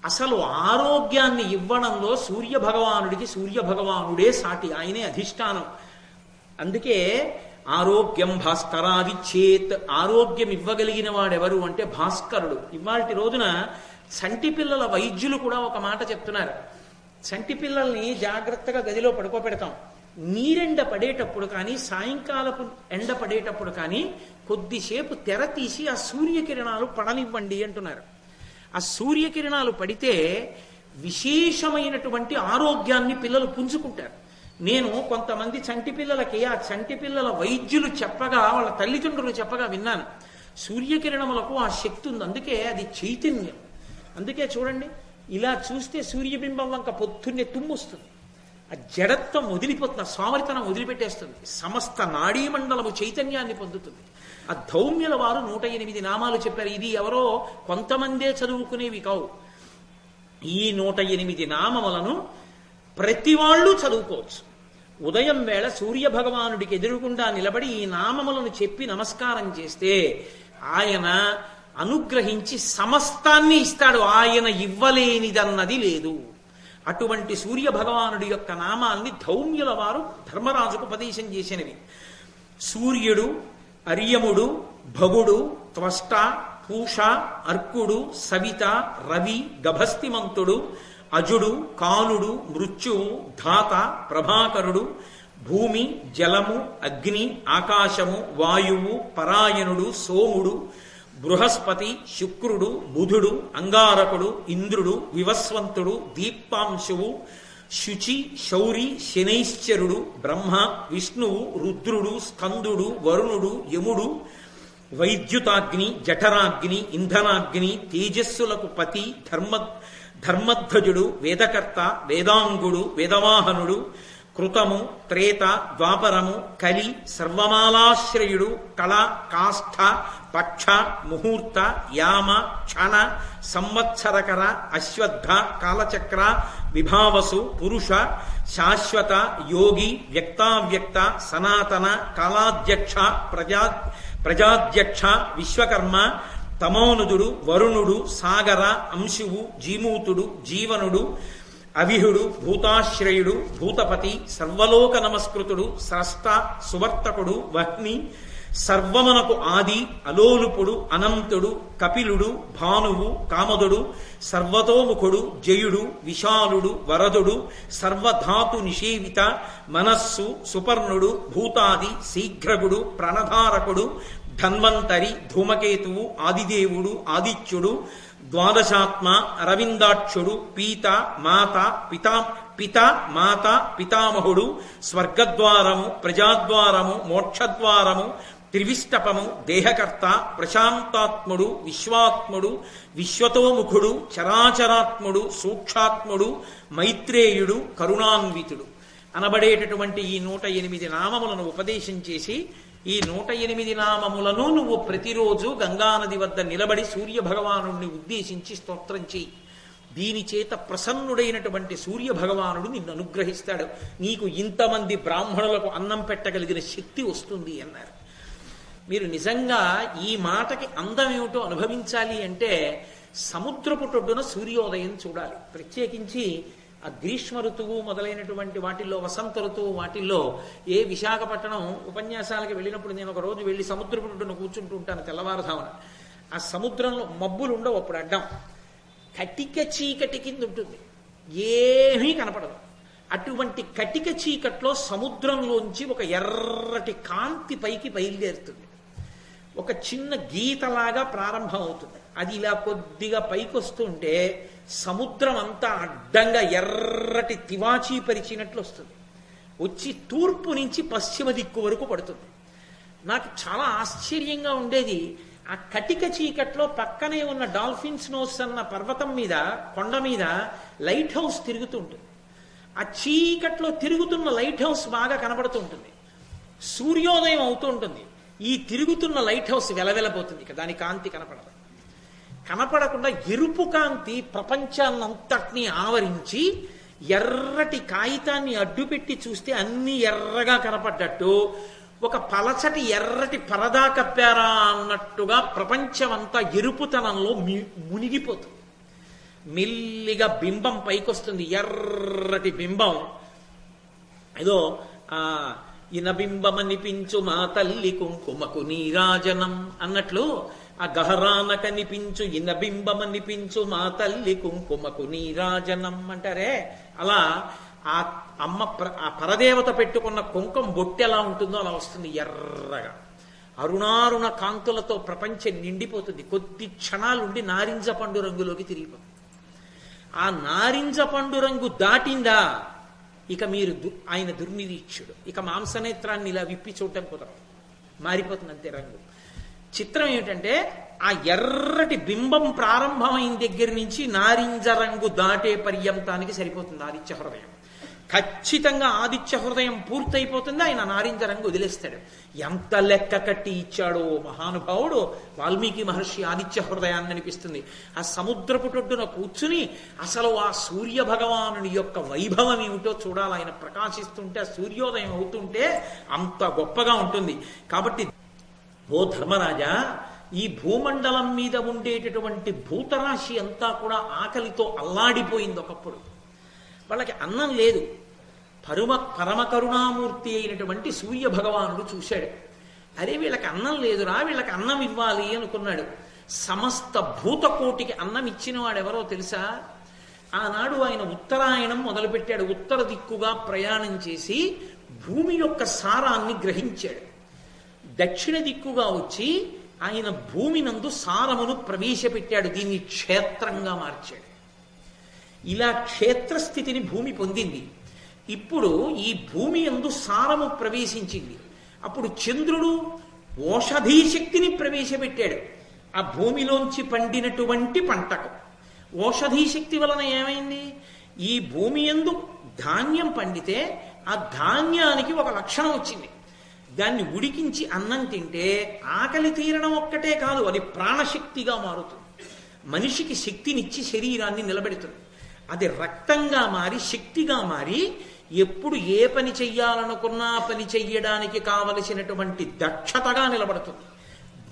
అసలు ఆరోగ్యాన్ని ఇవ్వడంలో సూర్యభగవానుడే సాటి, ఆయనే అధిష్టానం. అందుకే ఆరోగ్యం భాస్కరాది చేత్, ఆరోగ్యం ఇవ్వగలిగిన వాడెవరు అంటే భాస్కరుడు. ఇవాళ రోజున చంటి పిల్లల వైద్యులు కూడా ఒక మాట చెప్తున్నారు. చంటి పిల్లల్ని జాగ్రత్తగా గదిలో పడుకోబెడతాం, నీరెండ పడేటప్పుడు కానీ సాయంకాలపు ఎండ పడేటప్పుడు కానీ కొద్దిసేపు తెర తీసి ఆ సూర్యకిరణాలు పడనివ్వండి అంటున్నారు. ఆ సూర్యకిరణాలు పడితే విశేషమైనటువంటి ఆరోగ్యాన్ని పిల్లలు పుంజుకుంటారు. నేను కొంతమంది చంటి పిల్లలకి ఆ చంటి పిల్లల వైద్యులు చెప్పగా, వాళ్ళ తల్లిదండ్రులు చెప్పగా విన్నాను. సూర్యకిరణములకు ఆ శక్తి ఉంది, అందుకే అది చైతన్యం. అందుకే చూడండి, ఇలా చూస్తే సూర్యబింబం వంక పొద్దున్నే తుమ్మొస్తుంది, ఆ జడత్వం వదిలిపోతుంది, సోమరితనం వదిలిపెట్టేస్తుంది, సమస్త నాడీమండలము చైతన్యాన్ని పొందుతుంది. ఆ ధౌమ్యుల వారు 108 నామాలు చెప్పారు. ఇది ఎవరో కొంతమందే చదువుకునేవి కావు. ఈ 108 నామములను ప్రతి వాళ్ళు చదువుకోవచ్చు. ఉదయం వేళ సూర్యభగవానుడికి ఎదురుగుండా నిలబడి ఈ నామములను చెప్పి నమస్కారం చేస్తే ఆయన అనుగ్రహించి సమస్తాన్ని ఇస్తాడు. ఆయన ఇవ్వలేనిదన్నది లేదు. అటువంటి సూర్యభగవానుడి యొక్క నామాల్ని ధౌమ్యుల వారు ధర్మరాజుకు ఉపదేశం చేసినవి. సూర్యుడు, అర్యముడు, భగుడు, త్వష్ట, పూష, అర్కుడు, సవిత, రవి, గభస్తిమంతుడు, అజుడు, కాలుడు, మృత్యువు, ధాత, ప్రభాకరుడు, భూమి, జలము, అగ్ని, ఆకాశము, వాయువు, పరాయణుడు, సోముడు, బృహస్పతి, శుక్రుడు, బుధుడు, అంగారకుడు, ఇంద్రుడు, వివస్వంతుడు, దీప్తాంశువు, శుచి, శౌరి, శనైశ్చరుడు, బ్రహ్మ, విష్ణువు, రుద్రుడు, స్కందుడు, వరుణుడు, యముడు, వైద్యుతాగ్ని, జఠరాగ్ని, ఇంధనాగ్ని, తేజస్సులకు పతి, ధర్మధ్వజుడు, వేదకర్త, వేదాంగుడు, వేదవాహనుడు, కృతము, త్రేత, ద్వాపరము, కలి, సర్వమాలాశ్రయుడు, కళ, కాష్ఠ, పక్ష, ముహూర్త, యామ, క్షణ, సంవత్సరకర, అశ్వత్థ, కాలచక్ర, విభావసు, పురుష, శాశ్వత, యోగి, వ్యక్తావ్యక్త, సనాతన, కాలాధ్యక్ష, ప్రజాధ్యక్ష, విశ్వకర్మ, తమోనుదుడు, వరుణుడు, సాగర, అంశువు, జీమూతుడు, జీవనుడు, అవిహుడు, భూతాశ్రయుడు, భూతపతి, సర్వలోక నమస్కృతుడు, స్రష్ట, సువర్తకుడు, వహ్ని, సర్వమునకు ఆది, అలోలుపుడు, అనంతుడు, కపిలుడు, భానువు, కామదుడు, సర్వతోముఖుడు, జయుడు, విశాలుడు, వరదుడు, సర్వధాతు నిషేవిత, మనస్సు, సుపర్ణుడు, భూతాది, శీఘ్రగుడు, ప్రణధారకుడు, ధన్వంతరి, ధూమకేతువు, ఆదిదేవుడు, ఆదిత్యుడు, ద్వాదశాత్మ, అరవిందాక్షుడు, పీత, మాత, పిత, మాత, పితామహుడు, స్వర్గద్వారము, ప్రజాద్వారము, మోక్షద్వారము, త్రివిష్టపము, దేహకర్త, ప్రశాంతాత్ముడు, విశ్వాత్ముడు, విశ్వతోముఖుడు, చరాచరాత్ముడు, సూక్షాత్ముడు, మైత్రేయుడు, కరుణాన్వితుడు అనబడేటటువంటి ఈ 108 నామములను ఉపదేశం చేసి, ఈ 108 నామములను నువ్వు ప్రతిరోజు గంగానది వద్ద నిలబడి సూర్యభగవాను ఉద్దేశించి స్తోత్రం చేయి. దీని చేత ప్రసన్నుడైనటువంటి సూర్యభగవానుడు నిన్ను అనుగ్రహిస్తాడు. నీకు ఇంతమంది బ్రాహ్మణులకు అన్నం పెట్టగలిగిన శక్తి వస్తుంది అన్నారు. మీరు నిజంగా ఈ మాటకి అందం ఏమిటో అనుభవించాలి అంటే సముద్రపుటొడ్డున సూర్యోదయం చూడాలి. ప్రత్యేకించి ఆ గ్రీష్మ ఋతువు మొదలైనటువంటి వాటిల్లో, వసంత ఋతువు వాటిల్లో, ఏ విశాఖపట్నం ఉపన్యాసాలకు వెళ్ళినప్పుడు నేను ఒక రోజు వెళ్ళి సముద్రపుటొడ్డున కూర్చుంటూ ఉంటాను తెల్లవారుధామన. ఆ సముద్రంలో మబ్బులు ఉండవు, అప్పుడు అడ్డం కటిక చీకటి కింద ఉంటుంది, ఏమీ కనపడదు. అటువంటి కటిక చీకట్లో సముద్రంలోంచి ఒక ఎర్రటి కాంతి పైకి బయలుదేరుతుంది. ఒక చిన్న గీతలాగా ప్రారంభం అవుతుంది. అది ఇలా కొద్దిగా పైకి వస్తుంటే సముద్రం అంతా అడ్డంగా ఎర్రటి తివాచీ పరిచినట్లు వస్తుంది. వచ్చి తూర్పు నుంచి పశ్చిమ దిక్కు వరకు పడుతుంది. నాకు చాలా ఆశ్చర్యంగా ఉండేది. ఆ కటిక చీకట్లో పక్కనే ఉన్న డాల్ఫిన్స్ నోస్ అన్న పర్వతం మీద, కొండ మీద లైట్ హౌస్ తిరుగుతూ ఉంటుంది. ఆ చీకట్లో తిరుగుతున్న లైట్ హౌస్ బాగా కనబడుతూ ఉంటుంది. సూర్యోదయం అవుతూ ఉంటుంది. ఈ తిరుగుతున్న లైట్ హౌస్ వెలవెలబోతుంది, దాని కాంతి కనపడదు. కనపడకుండా ఎరుపు కాంతి ప్రపంచాన్నంతటినీ ఆవరించి ఎర్రటి కాగితాన్ని అడ్డుపెట్టి చూస్తే అన్ని ఎర్రగా కనపడ్డట్టు, ఒక పలచటి ఎర్రటి పరదా కప్పారా అన్నట్టుగా ప్రపంచమంతా ఎరుపుతనంలో మునిగిపోతుంది. మెల్లిగా బింబం పైకొస్తుంది, ఎర్రటి బింబం. ఏదో ఇనబింబమనిపించు మా తల్లి కుంకుమకు నీరాజనం అన్నట్లు ఆ గహరాన కనిపించు ఇనబింబమనిపించు మా తల్లి కుంకుమకు నీరాజనం అంటారే, అలా ఆ అమ్మ ఆ పరదేవత పెట్టుకున్న కుంకుమ బొట్టు ఎలా ఉంటుందో అలా వస్తుంది ఎర్రగా. అరుణారుణ కాంతులతో ప్రపంచం నిండిపోతుంది. కొద్ది క్షణాలుండి నారింజ పండు రంగులోకి తిరిగిపోతుంది. ఆ నారింజ పండు రంగు దాటిందా ఇక మీరు ఆయన దుర్నిరీక్షుడు. ఇక మాంసనేత్రాన్ని ఇలా విప్పి చూడటం కుదరదు, మారిపోతుంది అంతే రంగు. చిత్రం ఏమిటంటే ఆ ఎర్రటి బింబం ప్రారంభమైన దగ్గర నుంచి నారింజ రంగు దాటే పర్యంతానికి సరిపోతుంది ఆదిత్య హృదయం. ఖచ్చితంగా ఆదిత్య హృదయం పూర్తయిపోతుంది, ఆయన నారింజ రంగు వదిలేస్తాడు. ఎంత లెక్క కట్టి ఇచ్చాడో మహానుభావుడు వాల్మీకి మహర్షి ఆదిత్య హృదయాన్ని అనిపిస్తుంది. ఆ సముద్రపుటొడ్డున కూర్చుని అసలు ఆ సూర్య భగవానుని యొక్క వైభవం ఏమిటో చూడాలి. ఆయన ప్రకాశిస్తుంటే సూర్యోదయం అవుతుంటే అంత గొప్పగా ఉంటుంది. కాబట్టి ఓ ధర్మరాజా, ఈ భూమండలం మీద ఉండేటటువంటి భూతరాశి అంతా కూడా ఆకలితో అల్లాడిపోయింది. ఒకప్పుడు వాళ్ళకి అన్నం లేదు. పరమ కరుణామూర్తి అయినటువంటి సూర్య భగవానుడు చూశాడు, అరే వీళ్ళకి అన్నం లేదురా, వీళ్ళకి అన్నం ఇవ్వాలి అనుకున్నాడు. సమస్త భూతకోటికి అన్నం ఇచ్చిన వాడెవరో తెలుసా? ఆనాడు ఆయన ఉత్తరాయణం మొదలుపెట్టాడు. ఉత్తర దిక్కుగా ప్రయాణం చేసి భూమి యొక్క సారాన్ని గ్రహించాడు. దక్షిణ దిక్కుగా వచ్చి ఆయన భూమి నందు సారమును ప్రవేశపెట్టాడు. దీన్ని క్షేత్రంగా మార్చాడు. ఇలా క్షేత్రస్థితిని భూమి పొందింది. ఇప్పుడు ఈ భూమి యందు సారము ప్రవేశించింది. అప్పుడు చంద్రుడు ఓషధీ శక్తిని ప్రవేశపెట్టాడు ఆ భూమిలోంచి పండినటువంటి పంటకు. ఓషధీ శక్తి వలన ఏమైంది? ఈ భూమి యందు ధాన్యం పండితే ఆ ధాన్యానికి ఒక లక్షణం వచ్చింది. దాన్ని ఉడికించి అన్నం తింటే ఆకలి తీరడం ఒక్కటే కాదు, అది ప్రాణశక్తిగా మారుతుంది. మనిషికి శక్తినిచ్చి శరీరాన్ని నిలబెడుతుంది. అది రక్తంగా మారి శక్తిగా మారి ఎప్పుడు ఏ పని చెయ్యాలనుకున్నా పని చెయ్యడానికి కావలసినటువంటి దక్షతగా నిలబడుతుంది.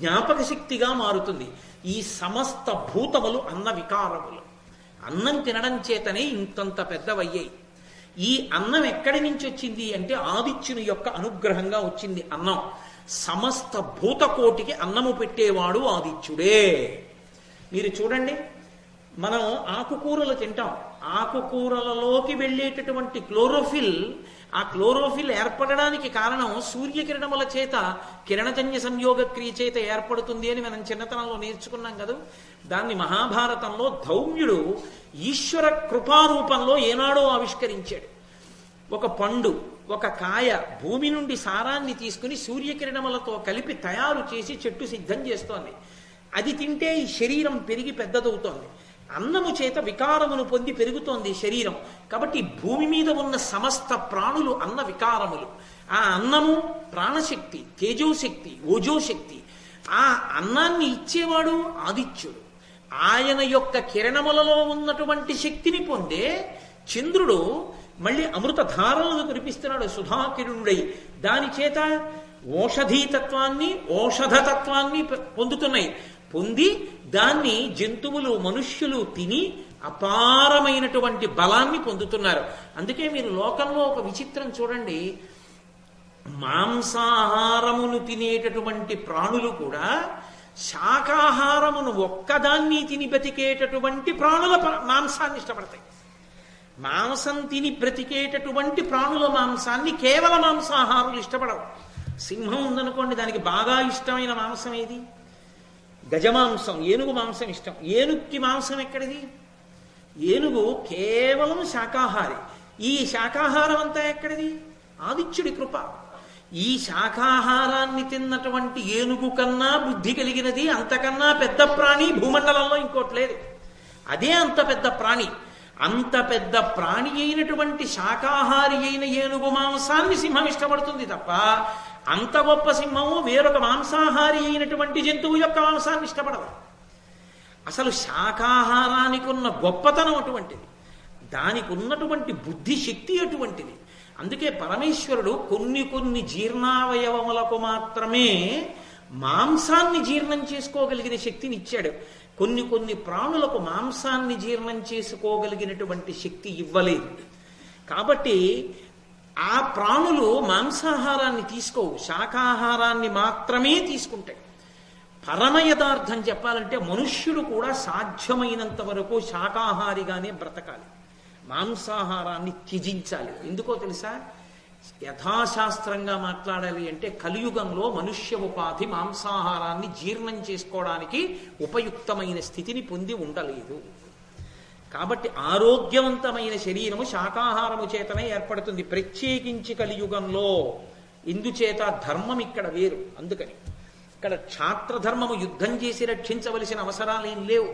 జ్ఞాపక శక్తిగా మారుతుంది. ఈ సమస్త భూతములు అన్న వికారములు అన్నం తినడం చేతనే ఇంతంత పెద్దవయ్యాయి. ఈ అన్నం ఎక్కడి నుంచి వచ్చింది అంటే ఆదిత్యుని యొక్క అనుగ్రహంగా వచ్చింది అన్నం. సమస్త భూతకోటికి అన్నము పెట్టేవాడు ఆదిత్యుడే. మీరు చూడండి, మనం ఆకుకూరలు తింటాం. ఆకుకూరలలోకి వెళ్ళేటటువంటి క్లోరోఫిల్, ఆ క్లోరోఫిల్ ఏర్పడడానికి కారణం సూర్యకిరణముల చేత కిరణజన్య సంయోగ క్రియ చేత ఏర్పడుతుంది అని మనం చిన్నతనంలో నేర్చుకున్నాం కదా. దాన్ని మహాభారతంలో ధౌమ్యుడు ఈశ్వర కృపారూపంలో ఏనాడో ఆవిష్కరించాడు. ఒక పండు, ఒక కాయ భూమి నుండి సారాన్ని తీసుకుని సూర్యకిరణములతో కలిపి తయారు చేసి చెట్టు సిద్ధం చేస్తోంది. అది తింటే ఈ శరీరం పెరిగి పెద్దదవుతోంది. అన్నము చేత వికారమును పొంది పెరుగుతోంది శరీరం. కాబట్టి భూమి మీద ఉన్న సమస్త ప్రాణులు అన్న వికారములు. ఆ అన్నము ప్రాణశక్తి, తేజోశక్తి, ఓజోశక్తి. ఆ అన్నాన్ని ఇచ్చేవాడు ఆదిత్యుడు. ఆయన యొక్క కిరణములలో ఉన్నటువంటి శక్తిని పొందే చంద్రుడు మళ్ళీ అమృత ధారలను కురిపిస్తున్నాడు సుధాకిరణుడై. దాని చేత ఓషధీతత్వాన్ని, ఓషధతత్వాన్ని పొందుతున్నాయి. పొంది దాన్ని జంతువులు, మనుష్యులు తిని అపారమైనటువంటి బలాన్ని పొందుతున్నారు. అందుకే మీరు లోకంలో ఒక విచిత్రం చూడండి, మాంసాహారమును తినేటటువంటి ప్రాణులు కూడా శాకాహారమును ఒక్కదాన్ని తిని బ్రతికేటటువంటి ప్రాణుల మాంసాన్ని ఇష్టపడతాయి. మాంసం తిని బ్రతికేటటువంటి ప్రాణుల మాంసాన్ని కేవల మాంసాహారులు ఇష్టపడవు. సింహం ఉందనుకోండి, దానికి బాగా ఇష్టమైన మాంసం ఏది? గజమాంసం, ఏనుగు మాంసం ఇష్టం. ఏనుగుకి మాంసం ఎక్కడిది? ఏనుగు కేవలం శాకాహారి. ఈ శాకాహారం అంతా ఎక్కడిది? ఆదిత్యుడి కృప. ఈ శాకాహారాన్ని తిన్నటువంటి ఏనుగు కన్నా బుద్ధి కలిగినది, అంతకన్నా పెద్ద ప్రాణి భూమండలంలో ఇంకోటి లేదు. అదే అంత పెద్ద ప్రాణి. అంత పెద్ద ప్రాణి అయినటువంటి శాకాహారి అయిన ఏనుగు మాంసాన్ని సింహం ఇష్టపడుతుంది తప్ప అంత గొప్ప సింహము వేరొక మాంసాహారి అయినటువంటి జంతువు యొక్క మాంసాన్ని ఇష్టపడదు. అసలు శాకాహారానికి ఉన్న గొప్పతనం అటువంటిది, దానికి ఉన్నటువంటి బుద్ధి శక్తి అటువంటిది. అందుకే పరమేశ్వరుడు కొన్ని జీర్ణావయవములకు మాత్రమే మాంసాన్ని జీర్ణం చేసుకోగలిగిన శక్తిని ఇచ్చాడు. కొన్ని కొన్ని ప్రాణులకు మాంసాన్ని జీర్ణం చేసుకోగలిగినటువంటి శక్తి ఇవ్వలేదు. కాబట్టి ఆ ప్రాణులు మాంసాహారాన్ని తీసుకోవు, శాకాహారాన్ని మాత్రమే తీసుకుంటాయి. పరమ యథార్థం చెప్పాలంటే మనుష్యుడు కూడా సాధ్యమైనంత వరకు శాకాహారిగానే బ్రతకాలి, మాంసాహారాన్ని త్యజించాలి. ఎందుకో తెలుసా? యథాశాస్త్రంగా మాట్లాడాలి అంటే కలియుగంలో మనుష్య ఉపాధి మాంసాహారాన్ని జీర్ణం చేసుకోవడానికి ఉపయుక్తమైన స్థితిని పొంది ఉండలేదు. కాబట్టి ఆరోగ్యవంతమైన శరీరము శాకాహారము చేతనే ఏర్పడుతుంది, ప్రత్యేకించి కలియుగంలో. ఇందుచేత ధర్మం ఇక్కడ వేరు. అందుకని ఇక్కడ క్షాత్రధర్మము యుద్ధం చేసి రక్షించవలసిన అవసరాలేం లేవు.